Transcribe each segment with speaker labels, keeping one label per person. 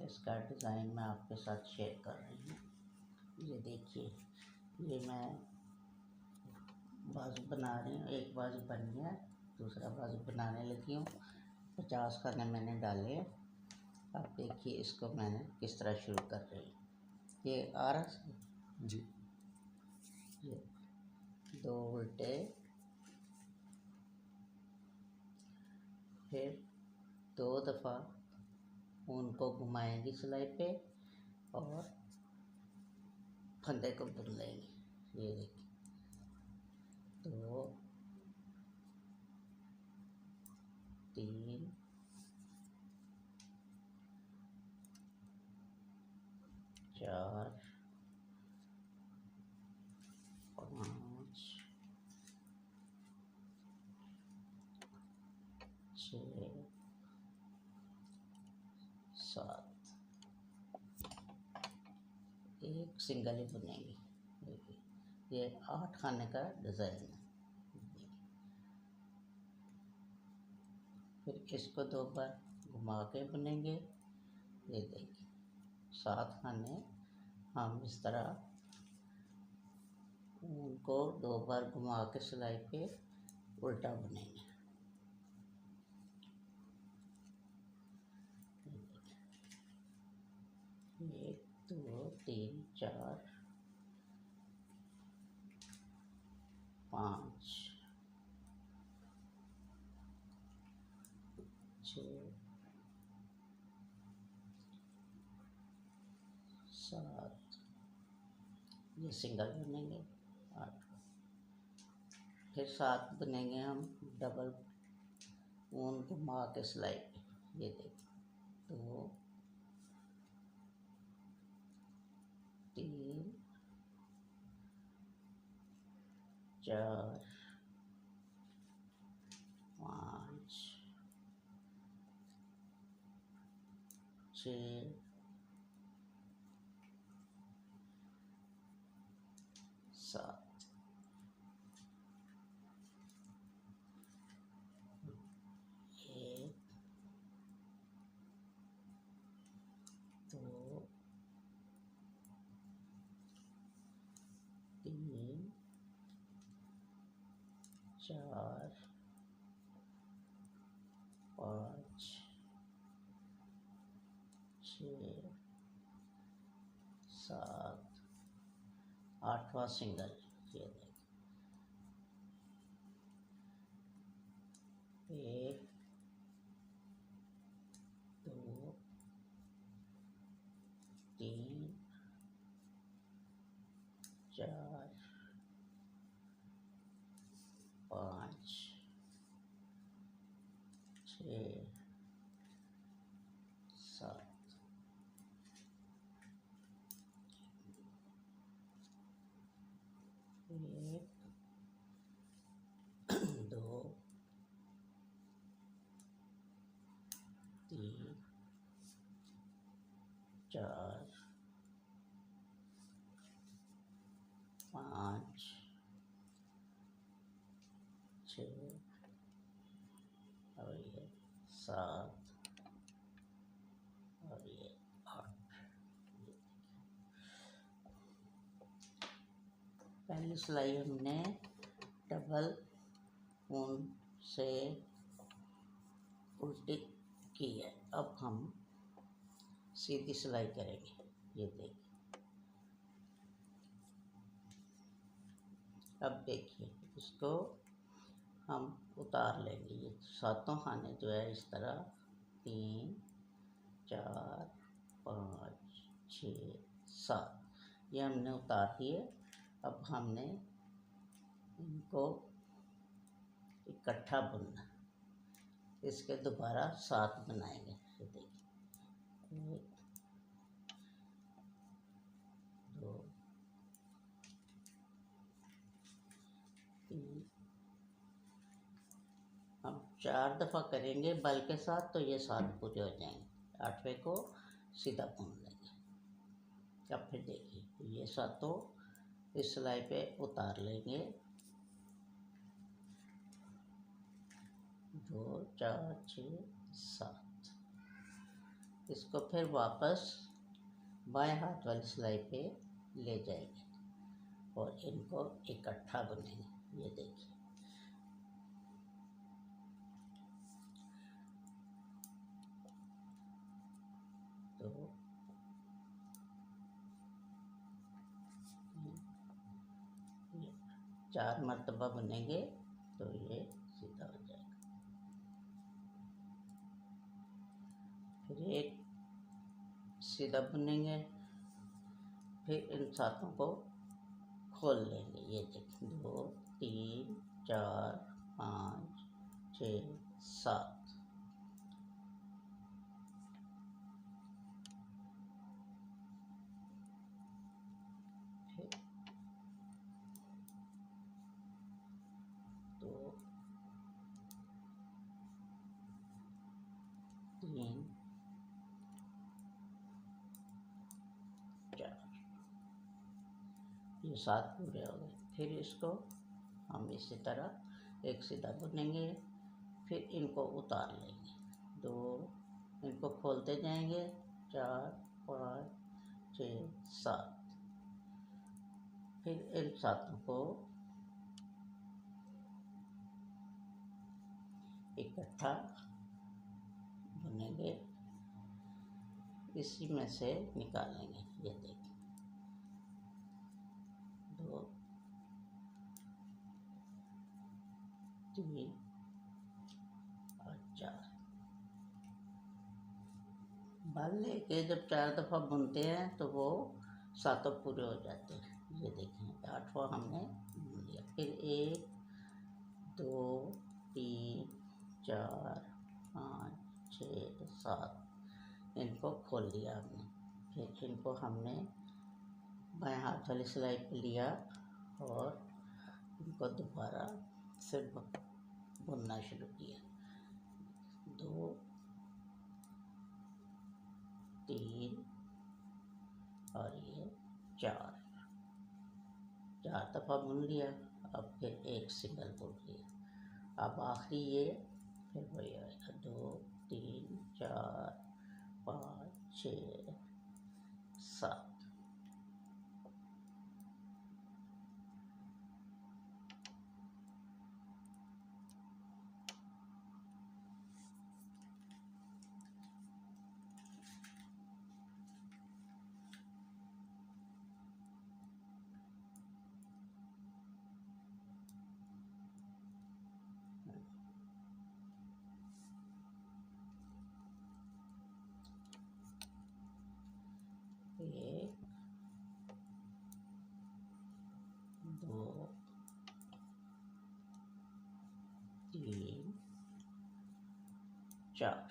Speaker 1: इसका डिज़ाइन मैं आपके साथ शेयर कर रही हूँ। ये देखिए, ये मैं बाजू बना रही हूँ। एक बाजू बन गया, दूसरा बाजू बनाने लगी हूँ। 50 खाने मैंने डाले। अब देखिए इसको मैंने किस तरह शुरू कर रही हूँ। ये आ रहा
Speaker 2: जी।
Speaker 1: ये 2 उल्टे, फिर 2 दफ़ा उनको घुमाएंगी सिलाई पे और फंदे को बुन लेंगे। ये देखिए 2 3 4 5 6 7। एक सिंगल ही बुनेंगे। देखिए ये 8 खाने का डिज़ाइन है। फिर इसको 2 बार घुमा के बुनेंगे। ये देखिए 7 खाने हम इस तरह उनको 2 बार घुमा के सिलाई पे उल्टा बुनेंगे। 1 2 3 4 5 6 7। ये सिंगल बुनेंगे 8। फिर 7 बुनेंगे हम डबल ऊन घुमा के सिलाई पे। ये देखिए 2 3 4 5 6 7। 1 2 3 4 5 6 7। 8वां सिंगल। ये देखिए 1 2 3 4 5 6 7। 1 2 3 4 5 6 और ये 7 और ये 8। पहली सिलाई हमने डबल ऊन से उल्टी की है। अब हम सीधी सिलाई करेंगे। ये देखिए, अब देखिए इसको हम उतार लेंगे। ये 7 खाने जो है इस तरह 3 4 5 6 7 ये हमने उतार दिए। अब हमने इनको इकट्ठा बुनना। इसके दोबारा 7 बनाएंगे। ये देखिए 1 2 3। हम 4 दफ़ा करेंगे बल के साथ तो ये 7 पूरे हो जाएंगे। 8वें को सीधा बुन लेंगे। अब फिर देखिए ये 7 इस सिलाई पे उतार लेंगे। 2 4 6 7। इसको फिर वापस बाएं हाथ वाली सिलाई पे ले जाएंगे और इनको इकट्ठा बुनेंगे। ये देखिए, तो 4 मरतबा बुनेंगे तो ये सीधा हो जाएगा। फिर एक सीधा बुनेंगे, फिर इन सातों को खोल लेंगे। ये देखिए, 2 3 4 5 6 7। फिर 2 3 4, ये 7 पूरे हो गए। फिर इसको हम इसी तरह एक सीधा बुनेंगे, फिर इनको उतार लेंगे। 2, इनको खोलते जाएंगे, 4 5 6 7। फिर इन सातों को इकट्ठा बुनेंगे, इसी में से निकालेंगे। ये देखिए, 2 3 और 4। बाल लेके जब 4 दफ़ा बुनते हैं तो वो सातों पूरे हो जाते हैं। ये देखें, 8वां हमने बुन लिया। फिर 1 2 3 4 5 6 7, इनको खोल लिया हमने। फिर इनको हमने बाएं हाथ वाली सिलाई पे लिया और इनको दोबारा से बुनना शुरू किया। 2 3 और ये 4 दफ़ा बुन लिया। अब फिर एक सिंगल बुन लिया। अब आखिरी ये फिर वही आएगा, 2 3 4 5 6 7। एक 2 3 4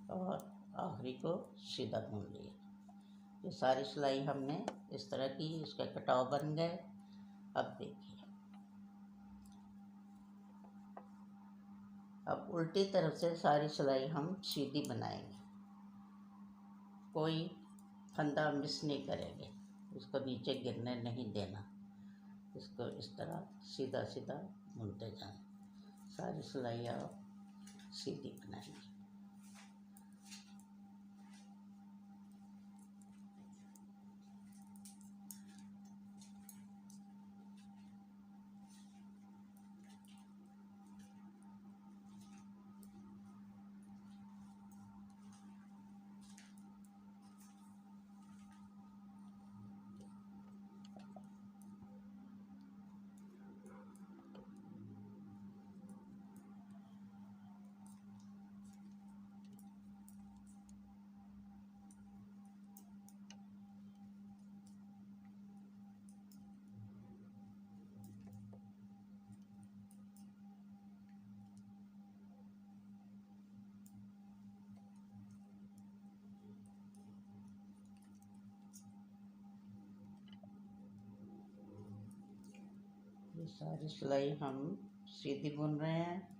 Speaker 1: और आखिरी को सीधा बुन लिया। ये सारी सिलाई हमने इस तरह की, इसके कटाव बन गए। अब देखिए, अब उल्टी तरफ से सारी सिलाई हम सीधी बनाएंगे, कोई फंदा मिस नहीं करेंगे, इसको नीचे गिरने नहीं देना। इसको इस तरह सीधा सीधा बुनते जाना। सारी सिलाई आप सीधी बनाएंगे। ये सारी सिलाई हम सीधी बुन रहे हैं।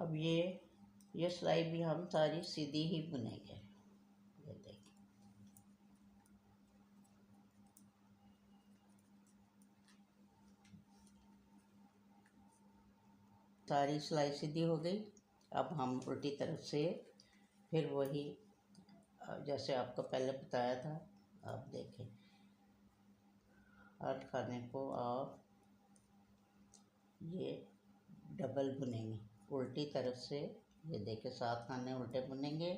Speaker 1: अब ये सिलाई भी हम सारी सीधी ही बुनेंगे। ये देखिए, सारी सिलाई सीधी हो गई। अब हम उल्टी तरफ से फिर वही जैसे आपको पहले बताया था, आप देखें हर खाने को आप ये डबल बुनेंगे उल्टी तरफ से। ये देखिए 7 खाने उल्टे बुनेंगे,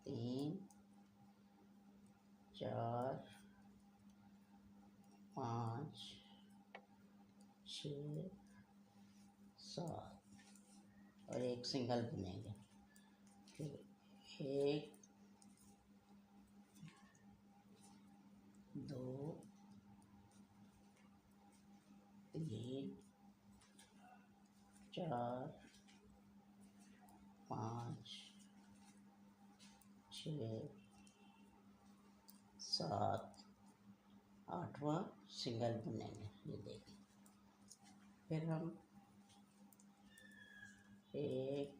Speaker 1: 3 4 5 6 7 और एक सिंगल बुनेंगे। फिर 1 2 3 4 5 6 7 8वां सिंगल बुनेंगे। ये देखिए, फिर हम 1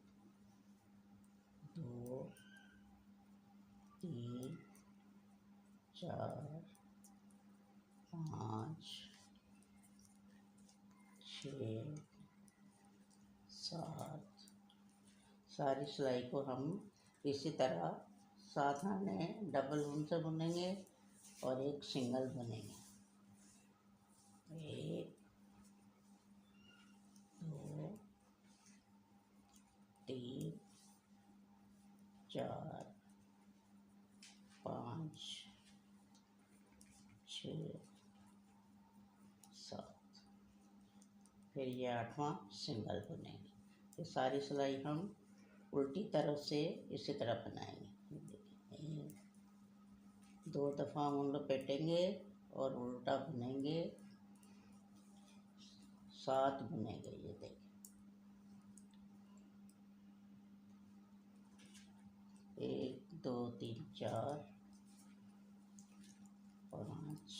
Speaker 1: 2 3 4 5 6 7 सारी सिलाई को हम इसी तरह 7 खाने डबल ऊन से बुनेंगे और एक सिंगल बुनेंगे। 1 2 3 4 5 6 7 फिर ये 8वां सिंगल बुनेंगे। ये सारी सिलाई हम उल्टी तरफ से इसी तरह बनाएंगे। 2 दफ़ा ऊन लपेटेंगे और उल्टा बुनेंगे, 7 बुनेंगे। ये देखिए, 1 2 3 4 5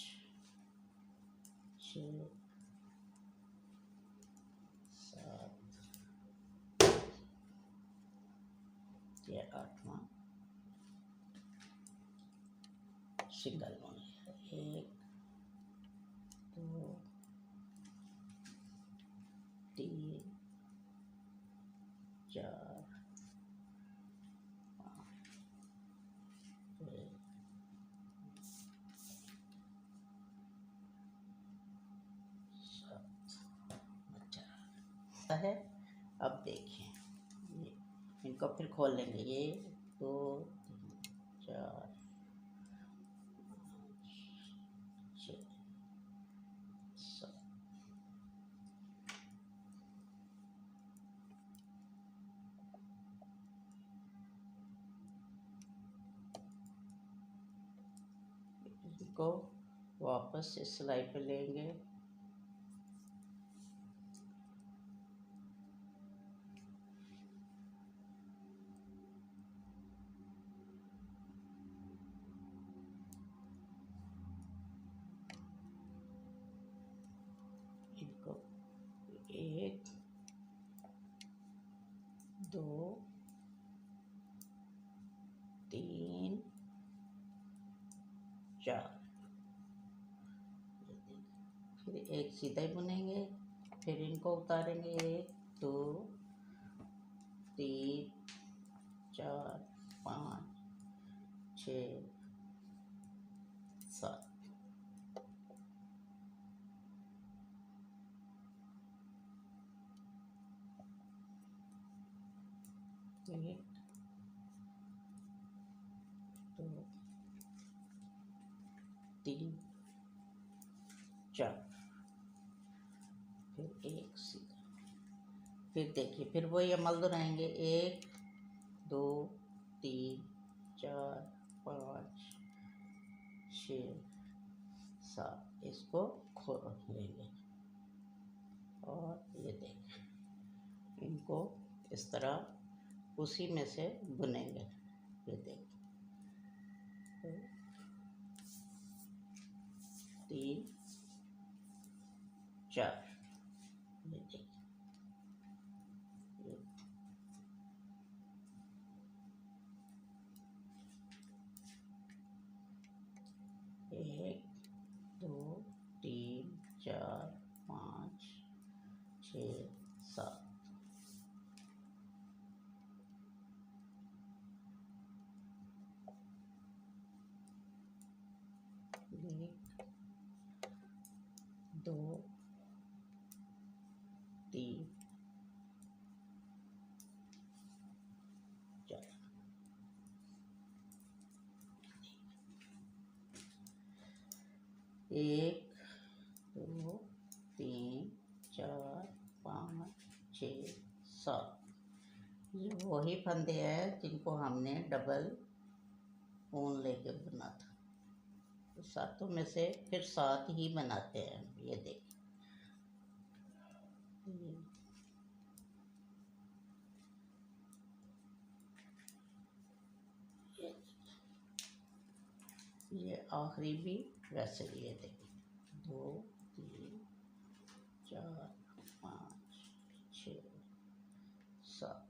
Speaker 1: 6 7 ये 8वां सिंगल बुनेंगे। 1 2 3 4 5 6 7 है। अब देखिए, ये इनको फिर खोल लेंगे। 1 2 3 4 6 7 इनको वापस इस सिलाई पे लेंगे। इनको 1 2 3 4 फिर एक सीधा ही बुनेंगे। फिर इनको उतारेंगे। 1 2 3 4 5 6 7 1 2 3 4 फिर एक सीधा। फिर देखिए, फिर वही अमल दोहराएंगे। 1 2 3 4 5 6 7 इसको खोल लेंगे और ये देखिए, इनको इस तरह उसी में से बुनेंगे। ये देखिए, 3 4 ये देखिए, 1 2 3 4 5 6 7। एक 2 3 4। एक 2 3 4 5 6 7। ये वही फंदे हैं जिनको हमने डबल ऊन लेके बुना था। तो सातों में से फिर 7 ही बनाते हैं। ये देख, ये आखिरी भी वैसे ही। ये देख, 2 3 4 5 6 7।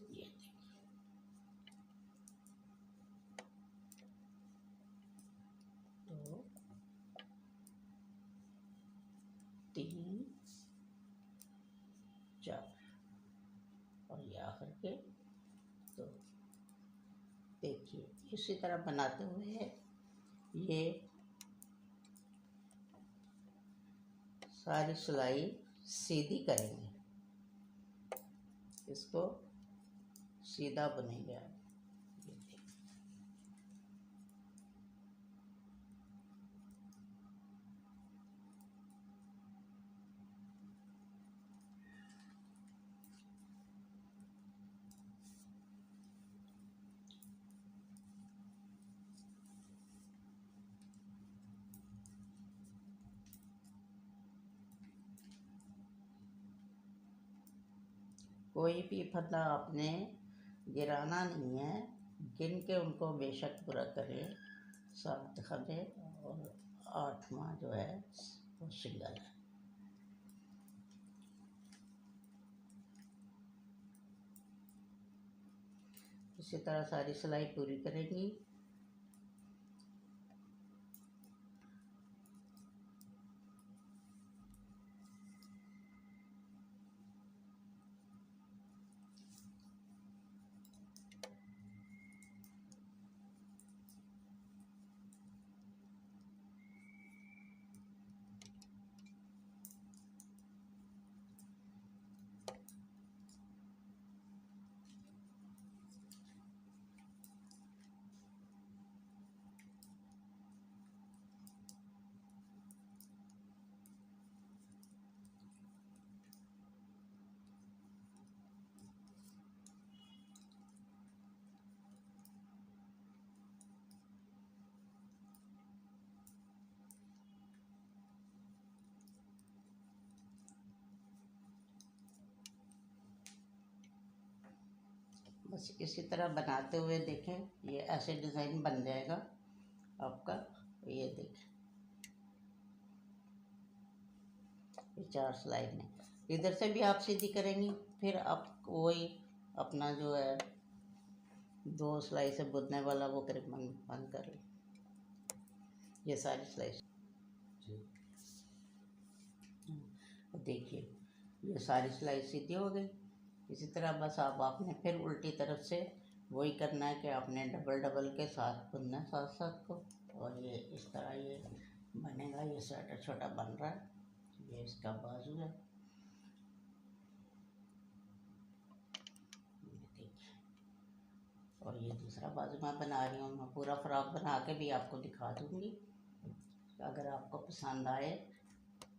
Speaker 1: ये देख, 2 3 4 और ये आखिर के 2। देखिए, इसी तरह बनाते हुए ये सारी सिलाई सीधी करेंगे। इसको सीधा बुनेंगे आप। कोई भी फंदा आपने गिराना नहीं है, गिन के उनको बेशक पूरा करें। 7 फंदे और 8वां जो है वो सिंगल है। इसी तरह सारी सिलाई पूरी करेंगी। बस इसी तरह बनाते हुए देखें, ये ऐसे डिज़ाइन बन जाएगा आपका। ये देखें, ये 4 सिलाई में इधर से भी आप सीधी करेंगी। फिर आप वही अपना जो है 2 सिलाई से बुनने वाला वो करें, बंद कर लें। ये सारी सिलाई देखिए, ये सारी सिलाई सीधी हो गई। इसी तरह बस आपने फिर उल्टी तरफ से वही करना है कि आपने डबल डबल के साथ बुनना है साथ साथ को। और ये इस तरह ये बनेगा। ये स्वेटर छोटा बन रहा है। ये इसका बाजू है। और ये दूसरा बाजू मैं बना रही हूँ। मैं पूरा फ्रॉक बना के भी आपको दिखा दूँगी। अगर आपको पसंद आए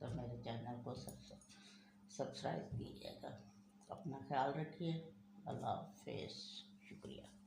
Speaker 1: तो मेरे चैनल को सब्सक्राइब कीजिएगा। अपना ख्याल रखिए। अल्लाह हाफ़िज़। शुक्रिया।